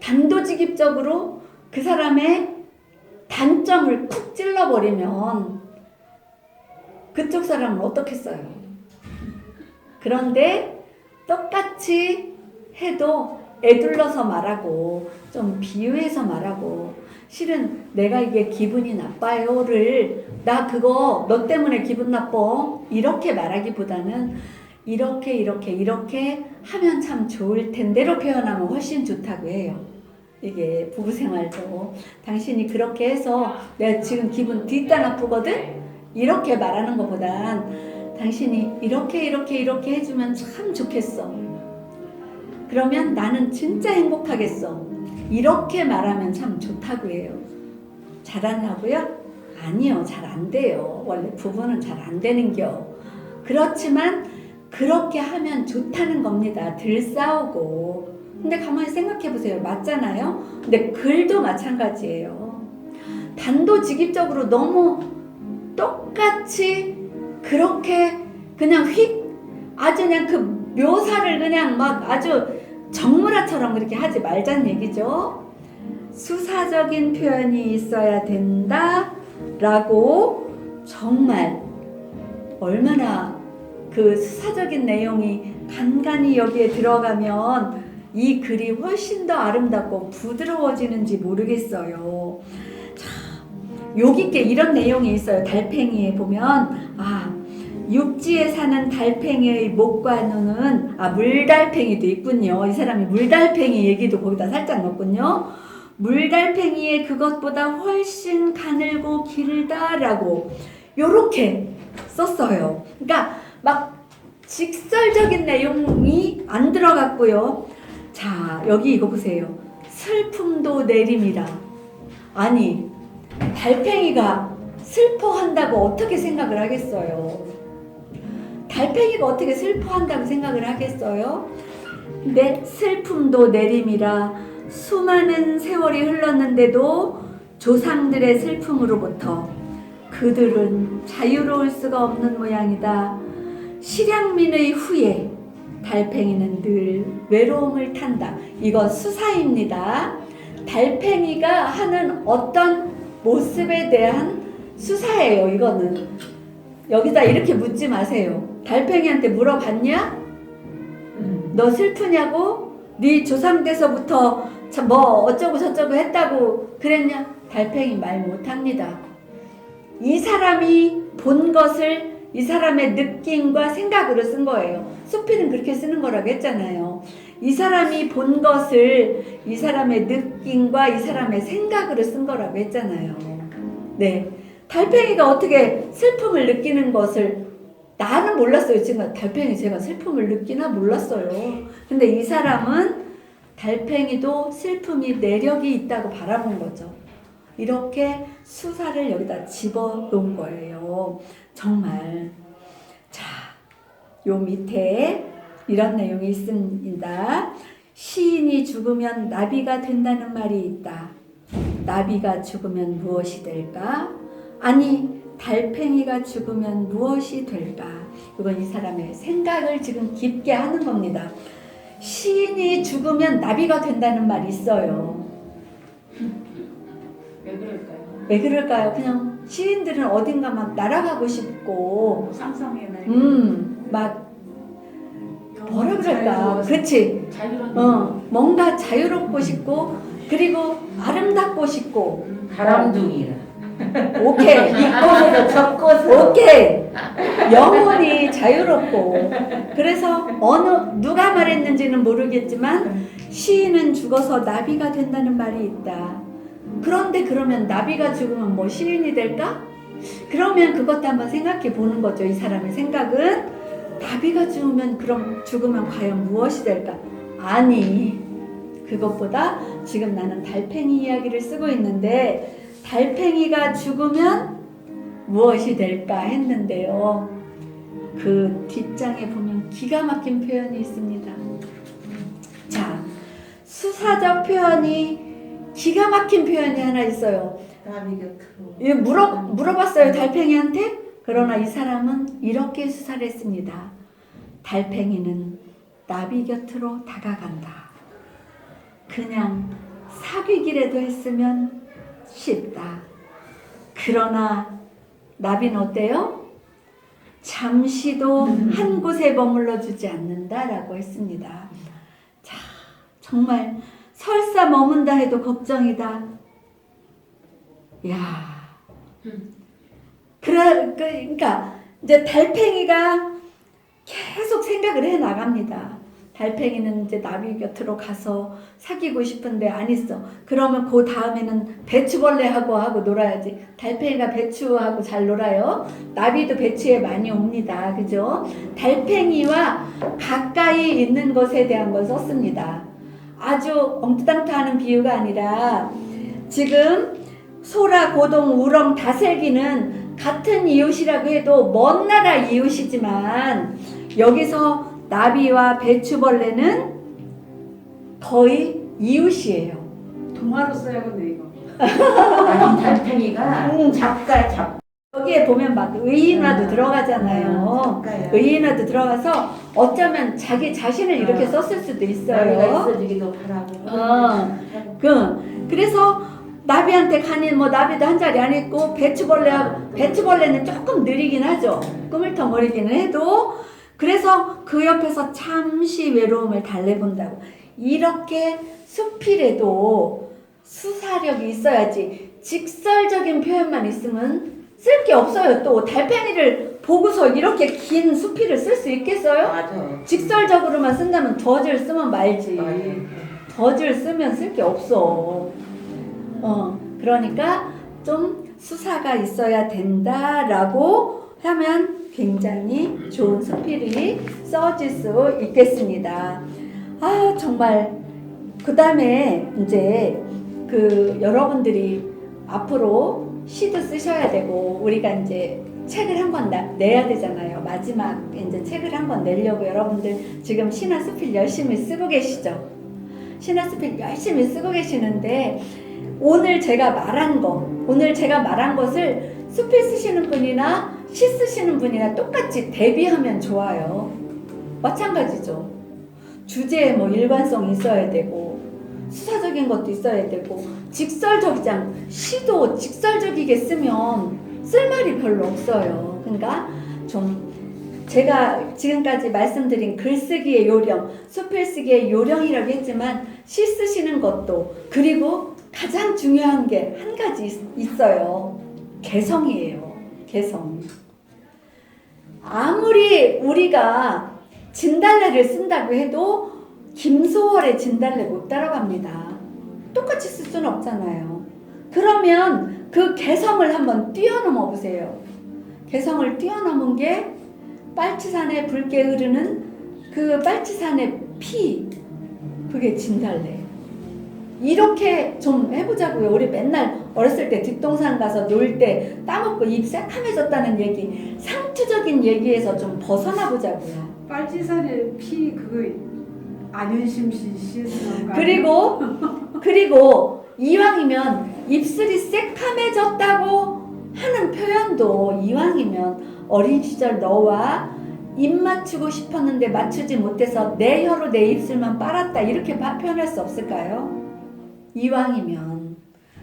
단도직입적으로 그 사람의 단점을 쿡 찔러버리면 그쪽 사람은 어떻겠어요? 그런데 똑같이 해도 애둘러서 말하고 좀 비유해서 말하고 실은 내가 이게 기분이 나빠요를 나 그거 너 때문에 기분 나빠 이렇게 말하기보다는 이렇게 하면 참 좋을 텐데로 표현하면 훨씬 좋다고 해요. 이게 부부생활도 당신이 그렇게 해서 내가 지금 기분 뒷다 나쁘거든? 이렇게 말하는 것보단 당신이 이렇게 해주면 참 좋겠어. 그러면 나는 진짜 행복하겠어. 이렇게 말하면 참 좋다고 해요. 잘하냐고요? 아니요, 잘 안 돼요. 원래 부부는 잘 안 되는겨. 그렇지만 그렇게 하면 좋다는 겁니다. 덜 싸우고. 근데 가만히 생각해 보세요. 맞잖아요? 근데 글도 마찬가지예요. 단도직입적으로 너무 똑같이 그렇게 그냥 아주 그냥 그 묘사를 그냥 막 아주 정물화처럼 그렇게 하지 말자는 얘기죠. 수사적인 표현이 있어야 된다 라고 정말 얼마나 그 수사적인 내용이 간간히 여기에 들어가면 이 글이 훨씬 더 아름답고 부드러워지는지 모르겠어요. 자, 여기께 이런 내용이 있어요. 달팽이에 보면 육지에 사는 달팽이의 목과 눈은 물달팽이도 있군요. 이 사람이 물달팽이 얘기도 거기다 살짝 넣었군요. 물달팽이의 그것보다 훨씬 가늘고 길다라고 요렇게 썼어요. 그러니까 막 직설적인 내용이 안 들어갔고요. 자, 여기 이거 보세요. 슬픔도 내림이라. 아니, 달팽이가 슬퍼한다고 어떻게 생각을 하겠어요? 달팽이가 어떻게 슬퍼한다고 생각을 하겠어요? 근데 슬픔도 내림이라 수많은 세월이 흘렀는데도 조상들의 슬픔으로부터 그들은 자유로울 수가 없는 모양이다. 실향민의 후에 달팽이는 늘 외로움을 탄다. 이건 수사입니다. 달팽이가 하는 어떤 모습에 대한 수사예요. 이거는 여기다 이렇게 묻지 마세요. 달팽이한테 물어봤냐? 너 슬프냐고? 네 조상 때서부터 뭐 어쩌고 저쩌고 했다고 그랬냐? 달팽이 말 못합니다. 이 사람이 본 것을 이 사람의 느낌과 생각으로 쓴 거예요. 수필은 그렇게 쓰는 거라고 했잖아요. 이 사람이 본 것을 이 사람의 느낌과 이 사람의 생각으로 쓴 거라고 했잖아요. 네, 달팽이가 어떻게 슬픔을 느끼는 것을 나는 몰랐어요. 지금 달팽이 제가 슬픔을 느끼나 몰랐어요. 근데 이 사람은 달팽이도 슬픔이 내력이 있다고 바라본 거죠. 이렇게 수사를 여기다 집어놓은 거예요. 정말. 자, 요 밑에 이런 내용이 있습니다. 시인이 죽으면 나비가 된다는 말이 있다. 나비가 죽으면 무엇이 될까? 아니, 달팽이가 죽으면 무엇이 될까? 이건 이 사람의 생각을 지금 깊게 하는 겁니다. 시인이 죽으면 나비가 된다는 말이 있어요. 왜 그럴까요? 왜 그럴까요? 그냥 시인들은 어딘가 막 날아가고 싶고 상상의 날. 막 뭐라 그럴까? 그렇지. 자유로운. 뭔가 자유롭고 싶고 그리고 아름답고 싶고. 바람둥이라. 오케이. 이곳에서 저곳으로. 오케이. 영혼이 자유롭고. 그래서 누가 말했는지는 모르겠지만 시인은 죽어서 나비가 된다는 말이 있다. 그런데 그러면 나비가 죽으면 뭐 시인이 될까? 그러면 그것도 한번 생각해 보는 거죠. 이 사람의 생각은 나비가 죽으면 과연 무엇이 될까? 아니, 그것보다 지금 나는 달팽이 이야기를 쓰고 있는데 달팽이가 죽으면 무엇이 될까 했는데요. 그 뒷장에 보면 기가 막힌 표현이 있습니다. 자, 수사적 표현이 기가 막힌 표현이 하나 있어요. 나비 곁으로. 예, 물어봤어요, 달팽이한테. 그러나 이 사람은 이렇게 수사를 했습니다. 달팽이는 나비 곁으로 다가간다. 그냥 사귀기라도 했으면 쉽다. 그러나 나비는 어때요? 잠시도 한 곳에 머물러 주지 않는다라고 했습니다. 자, 정말 설사 머문다 해도 걱정이다. 야, 그러니까 이제 달팽이가 계속 생각을 해 나갑니다. 달팽이는 이제 나비 곁으로 가서 사귀고 싶은데 안 있어. 그러면 그 다음에는 배추벌레하고 놀아야지. 달팽이가 배추하고 잘 놀아요. 나비도 배추에 많이 옵니다. 그죠? 달팽이와 가까이 있는 것에 대한 걸 썼습니다. 아주 엉뚱땅땅하는 비유가 아니라 지금 소라, 고동, 우렁, 다슬기는 같은 이웃이라고 해도 먼 나라 이웃이지만 여기서 나비와 배추벌레는 거의 이웃이에요. 동화로 써야겠네 이거. 아니 달팽이가 작가. 여기에 보면 막 의인화도 들어가잖아요. 작가야. 의인화도 들어가서 어쩌면 자기 자신을 이렇게 썼을 수도 나비가 있어요. 있어주기도 바라고. 그래서 나비한테 가니 뭐 나비도 한 자리 안 있고 배추벌레는 조금 느리긴 하죠. 꾸물터머리기는 해도 그래서 그 옆에서 잠시 외로움을 달래본다고. 이렇게 수필에도 수사력이 있어야지 직설적인 표현만 있으면 쓸 게 없어요. 또 달팽이를 보고서 이렇게 긴 수필을 쓸 수 있겠어요? 맞아. 직설적으로만 쓴다면 덫을 쓰면 말지. 맞아. 덫을 쓰면 쓸 게 없어. 그러니까 좀 수사가 있어야 된다라고 하면 굉장히 좋은 수필이 써질 수 있겠습니다. 아, 정말 그 다음에 이제 여러분들이 앞으로 시도 쓰셔야 되고 우리가 이제 책을 한 권 내야 되잖아요. 마지막 이제 책을 한 권 내려고 여러분들 지금 신화수필 열심히 쓰고 계시죠? 신화수필 열심히 쓰고 계시는데 오늘 제가 말한 것을 수필 쓰시는 분이나 시 쓰시는 분이나 똑같이 대비하면 좋아요. 마찬가지죠. 주제에 뭐 일관성이 있어야 되고 수사적인 것도 있어야 되고 시도 직설적이게 쓰면 쓸 말이 별로 없어요. 그러니까 좀 제가 지금까지 말씀드린 글쓰기의 요령, 수필 쓰기의 요령이라고 했지만 시 쓰시는 것도 그리고 가장 중요한 게 한 가지 있어요. 개성이에요. 개성. 아무리 우리가 진달래를 쓴다고 해도 김소월의 진달래 못 따라갑니다. 똑같이 쓸 수는 없잖아요. 그러면 그 개성을 한번 뛰어넘어 보세요. 개성을 뛰어넘은 게 빨치산에 붉게 흐르는 그 빨치산의 피, 그게 진달래. 이렇게 좀 해보자고요. 우리 맨날 어렸을 때 뒷동산 가서 놀 때 따먹고 입 새카매졌다는 얘기, 상투적인 얘기에서 좀 벗어나 보자고요. 빨치산의 피 그거 안윤심 씨 시에서 나온 거 그리고 이왕이면 입술이 새카매졌다고 하는 표현도 이왕이면 어린 시절 너와 입 맞추고 싶었는데 맞추지 못해서 내 혀로 내 입술만 빨았다 이렇게 표현할 수 없을까요? 이왕이면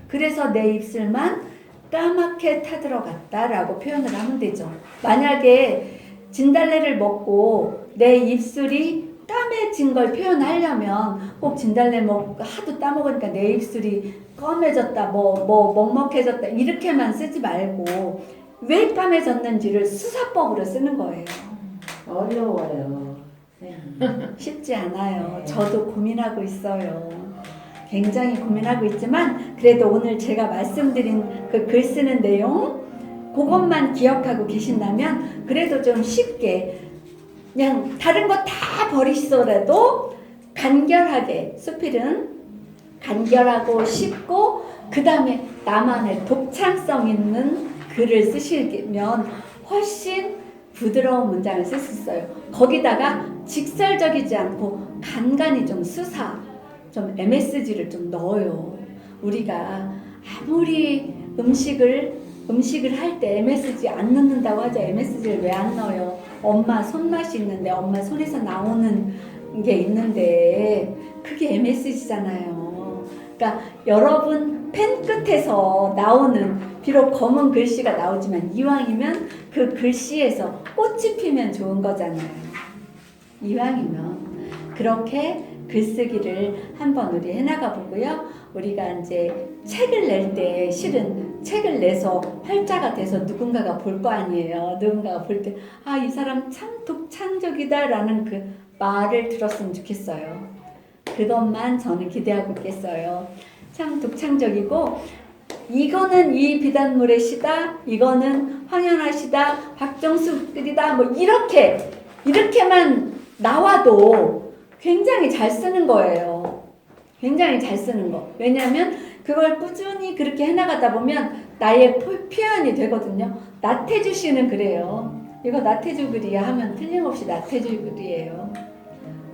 그래서 내 입술만 까맣게 타들어갔다라고 표현을 하면 되죠. 만약에 진달래를 먹고 내 입술이 까매진 걸 표현하려면 꼭 진달래 먹고 하도 따먹으니까 내 입술이 검해졌다 먹먹해졌다 이렇게만 쓰지 말고 왜 까매졌는지를 수사법으로 쓰는 거예요. 어려워요. 쉽지 않아요. 저도 고민하고 있어요. 굉장히 고민하고 있지만 그래도 오늘 제가 말씀드린 그 글 쓰는 내용 그것만 기억하고 계신다면 그래도 좀 쉽게 그냥 다른 거 다 버리시더라도 간결하게 수필은 간결하고 쉽고 그 다음에 나만의 독창성 있는 글을 쓰시면 훨씬 부드러운 문장을 쓸 수 있어요. 거기다가 직설적이지 않고 간간히 좀 수사, 좀 MSG를 좀 넣어요. 우리가 아무리 음식을 할 때 MSG 안 넣는다고 하죠. MSG를 왜 안 넣어요? 엄마 손맛이 있는데, 엄마 손에서 나오는 게 있는데 그게 MSG잖아요. 그러니까 여러분 펜 끝에서 나오는, 비록 검은 글씨가 나오지만 이왕이면 그 글씨에서 꽃이 피면 좋은 거잖아요. 이왕이면 그렇게 글쓰기를 한번 우리 해나가 보고요. 우리가 이제 책을 낼 때, 실은 책을 내서 활자가 돼서 누군가가 볼 거 아니에요. 누군가가 볼 때 아, 이 사람 참 독창적이다 라는 그 말을 들었으면 좋겠어요. 그것만 저는 기대하고 있겠어요. 참 독창적이고, 이거는 이 비단물의 시다, 이거는 황현아 시다, 박정수 글이다, 뭐 이렇게만 나와도 굉장히 잘 쓰는 거예요. 굉장히 잘 쓰는 거. 왜냐하면 그걸 꾸준히 그렇게 해나가다 보면 나의 표현이 되거든요. 나태주 씨는 그래요. 이거 나태주 글이야 하면 틀림없이 나태주 글이에요.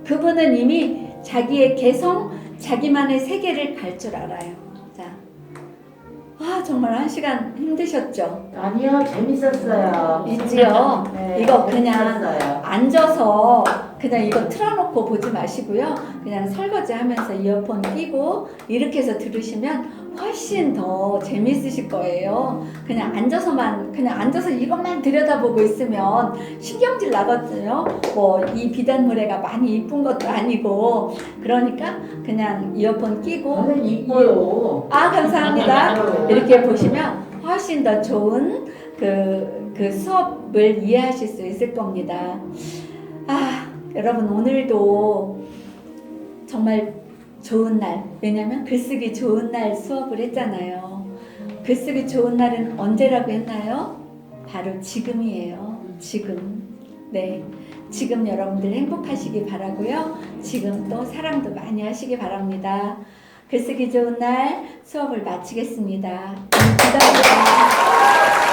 그분은 이미 자기의 개성, 자기만의 세계를 갈 줄 알아요. 자, 정말 1시간 힘드셨죠? 아니요, 재밌었어요. 있지요? 네, 이거 그냥 재밌었어요. 앉아서 그냥 이거 틀어놓고 보지 마시고요. 그냥 설거지 하면서 이어폰 끼고 이렇게 해서 들으시면 훨씬 더 재밌으실 거예요. 그냥 앉아서 이것만 들여다보고 있으면 신경질 나거든요. 뭐 이 비단물에가 많이 이쁜 것도 아니고, 그러니까 그냥 이어폰 끼고. 저는 이뻐요. 감사합니다. 이렇게 보시면 훨씬 더 좋은 그 수업을 이해하실 수 있을 겁니다. 여러분 오늘도 정말 좋은 날, 왜냐면 글쓰기 좋은 날 수업을 했잖아요. 글쓰기 좋은 날은 언제라고 했나요? 바로 지금이에요. 지금. 네. 지금 여러분들 행복하시기 바라고요. 지금 또 사랑도 많이 하시기 바랍니다. 글쓰기 좋은 날 수업을 마치겠습니다. 감사합니다.